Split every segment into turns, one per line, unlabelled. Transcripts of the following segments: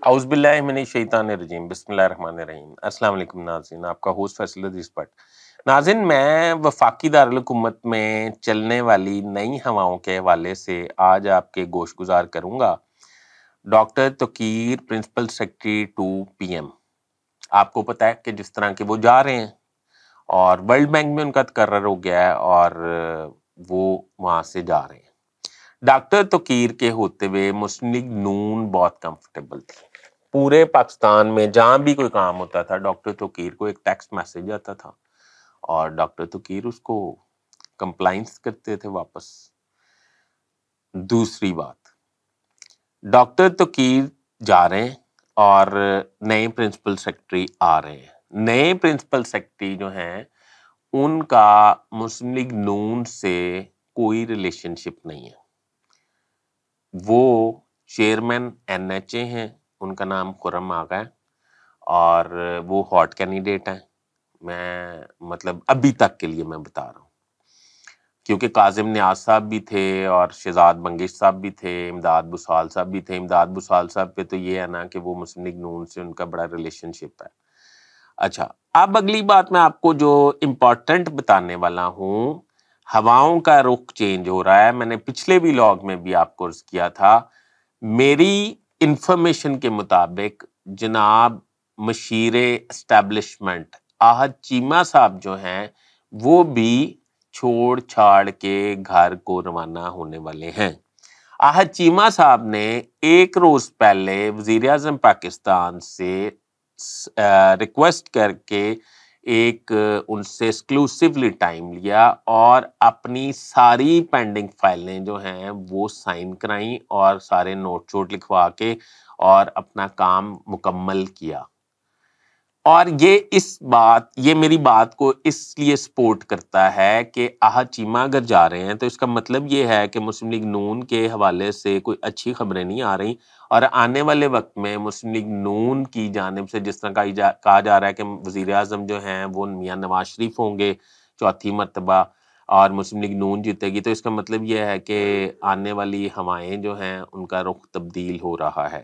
اعوذ باللہ من الشیطان الرجیم، بسم اللہ الرحمن الرحیم۔ السلام علیکم ناظرین، آپ کا ہوسٹ فیصل عزیز بٹ۔ ناظرین، میں وفاقی دارالحکومت میں چلنے والی نئی ہواؤں کے حوالے سے آج آپ کے گوش گزار کروں گا۔ ڈاکٹر توقیر، پرنسپل سیکرٹری 2 PM۔ آپ کو پتہ ہے کہ جس طرح کہ وہ جا رہے ہیں اور ورلڈ بینک میں ان کا تقرر ہو گیا ہے اور وہ وہاں سے جا رہے ہیں۔ ڈاکٹر توقیر کے ہوتے ہوئے مسلم لیگ نون بہت کمفرٹیبل تھی۔ پورے پاکستان میں جہاں بھی کوئی کام ہوتا تھا ڈاکٹر توقیر کو ایک ٹیکسٹ میسج آتا تھا اور ڈاکٹر توقیر اس کو کمپلائنس کرتے تھے واپس۔ دوسری بات، ڈاکٹر توقیر جا رہے ہیں اور نئے پرنسپل سیکرٹری آ رہے ہیں۔ نئے پرنسپل سیکرٹری جو ہیں ان کا مسلم لیگ نون سے کوئی ریلیشن شپ نہیں ہے۔ وہ چیئرمین NHA ہیں، ان کا نام خرم آغا ہے اور وہ ہاٹ کینڈیڈیٹ ہیں۔ میں مطلب ابھی تک کے لیے میں بتا رہا ہوں، کیونکہ کاظم نیاز صاحب بھی تھے اور شہزاد بنگش صاحب بھی تھے، امداد بسال صاحب بھی تھے۔ امداد بسال صاحب پہ تو یہ ہے نا کہ وہ مسلم لیگ نون سے ان کا بڑا ریلیشن شپ ہے۔ اچھا، اب اگلی بات میں آپ کو جو امپورٹنٹ بتانے والا ہوں، ہواؤں کا رخ چینج ہو رہا ہے۔ میں نے پچھلے ویلاگ میں بھی آپ کو عرض کیا تھا، میری انفارمیشن کے مطابق جناب مشیر اسٹیبلشمنٹ آحد چیمہ صاحب جو ہیں وہ بھی چھوڑ چھاڑ کے گھر کو روانہ ہونے والے ہیں۔ آحد چیمہ صاحب نے ایک روز پہلے وزیر اعظم پاکستان سے ریکویسٹ کر کے ایک ان سے ایکسکلوسیولی ٹائم لیا اور اپنی ساری پینڈنگ فائلیں جو ہیں وہ سائن کرائیں اور سارے نوٹ چوٹ لکھوا کے اور اپنا کام مکمل کیا۔ اور یہ میری بات کو اس لیے سپورٹ کرتا ہے کہ آحد چیمہ اگر جا رہے ہیں تو اس کا مطلب یہ ہے کہ مسلم لیگ نون کے حوالے سے کوئی اچھی خبریں نہیں آ رہی، اور آنے والے وقت میں مسلم لیگ نون کی جانب سے جس طرح کہا جا رہا ہے کہ وزیر اعظم جو ہیں وہ میاں نواز شریف ہوں گے 4تھی مرتبہ اور مسلم لیگ نون جیتے گی، تو اس کا مطلب یہ ہے کہ آنے والی ہوائیں جو ہیں ان کا رخ تبدیل ہو رہا ہے۔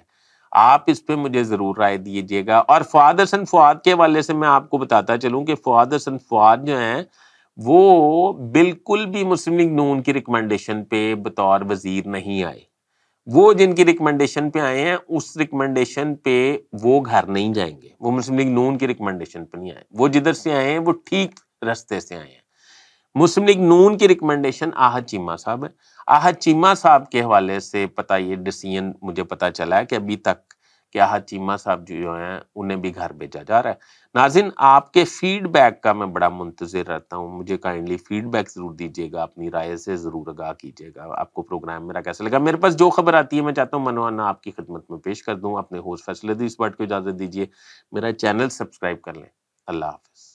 آپ اس پہ مجھے ضرور رائے دیجیے گا۔ اور فؤاد حسن فؤاد کے حوالے سے میں آپ کو بتاتا چلوں کہ فؤاد حسن فؤاد جو ہیں وہ بالکل بھی مسلم لیگ نون کی ریکمنڈیشن پہ بطور وزیر نہیں آئے۔ وہ جن کی ریکمنڈیشن پہ آئے ہیں اس ریکمنڈیشن پہ وہ گھر نہیں جائیں گے، وہ مسلم لیگ نون کی ریکمنڈیشن پہ نہیں آئے۔ وہ جدھر سے آئے ہیں وہ ٹھیک رستے سے آئے ہیں۔ مسلم لیگ نون کی ریکمنڈیشن آحد چیمہ صاحب ہے۔ آحد چیمہ صاحب کے حوالے سے پتہ یہ ڈیسیژن مجھے پتہ چلا ہے کہ ابھی تک کہ آحد چیمہ صاحب جو ہیں انہیں بھی گھر بھیجا جا رہا ہے۔ ناظرین، آپ کے فیڈ بیک کا میں بڑا منتظر رہتا ہوں، مجھے کائنڈلی فیڈ بیک ضرور دیجیے گا، اپنی رائے سے ضرور آگاہ کیجیے گا۔ آپ کو پروگرام میرا کیسا لگا؟ میرے پاس جو خبر آتی ہے میں چاہتا ہوں منوانا آپ کی خدمت میں پیش کر دوں۔ اپنے ہوسٹ فیصل عزیز بٹ کو اجازت دیجیے، میرا چینل سبسکرائب کر لیں۔ اللہ حافظ۔